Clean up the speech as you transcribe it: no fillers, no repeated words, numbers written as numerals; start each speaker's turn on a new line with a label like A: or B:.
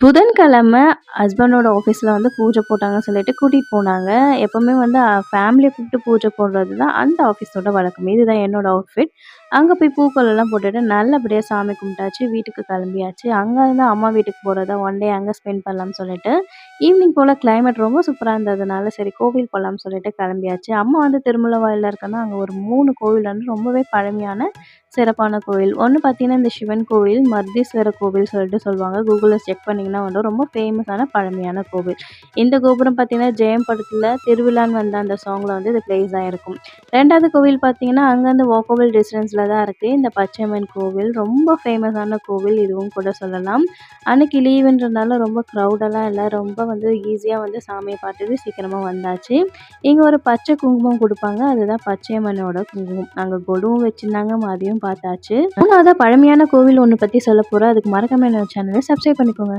A: புதன்கிழமை ஹஸ்பண்டோட ஆஃபீஸில வந்து பூஜை போட்டாங்கன்னு சொல்லிட்டு கூட்டிட்டு போனாங்க. எப்பவுமே வந்து ஃபேமிலிய கூப்பிட்டு பூஜை போடுறது தான் அந்த ஆஃபீஸோட வழக்கம். இதுதான் என்னோட அவுட்ஃபிட். அங்க போய் பூக்கோலம்லாம் போட்டுட்டு நல்லபடியா சாமி கும்பிட்டாச்சு. வீட்டுக்கு கிளம்பியாச்சு. அங்க இருந்து அம்மா வீட்டுக்கு போறதா ஒன் டே அங்க ஸ்பெண்ட் பண்ணலாம்னு சொல்லிட்டு, ஈவினிங் போல கிளைமேட் ரொம்ப சூப்பரா இருந்ததுனால, சரி கோவில் போலாம்னு சொல்லிட்டு கிளம்பியாச்சு. அம்மா வந்து திருமலவாயில்ல இருக்கன்னா, அங்க ஒரு 3 கோவில் வந்து ரொம்பவே பழமையான, சிறப்பான கோவில். ஒண்ணு பார்த்தீங்கன்னா, இந்த சிவன் கோவில், மருதீஸ்வரர் கோவில் சொல்லிட்டு சொல்லுவாங்க. கூகுள்ல செக் பண்ணீங்கன்னா வந்து ரொம்ப ஃபேமஸான பழமையான கோவில். இந்த கோபுரம் பார்த்தீங்கன்னா, ஜெயம் படத்துல திருவிழான்னு வந்த அந்த சாங்ல வந்து இது பிளேஸ் ஆயிருக்கும். 2வது கோவில் பார்த்தீங்கன்னா, அங்கருந்து வாக்கபிள் டிஸ்டன்ஸ்ல தான் இருக்கு. இந்த பச்சையம்மன் கோவில் ரொம்ப ஃபேமஸான கோவில் இதுவும் கூட சொல்லலாம். அன்னைக்கு லீவுன்றனால ரொம்ப க்ரௌடெல்லாம் இல்ல. ரொம்ப வந்து ஈஸியா வந்து சாமிய பார்த்துட்டு சீக்கிரமா வந்தாச்சு. இங்க ஒரு பச்சை குங்குமம் குடுப்பாங்க. அதுதான் பச்சையம்மனோட குங்குமம். அங்க கொலுவும் வச்சிருந்தாங்க. மதியம் பார்த்தாச்சு. 3வதா பழமையான கோவில் ஒண்ணு பத்தி சொல்லப் போறேன். அதுக்கு மறக்காம என்னோட சேனல சப்ஸ்கிரைப் பண்ணிக்கோங்க.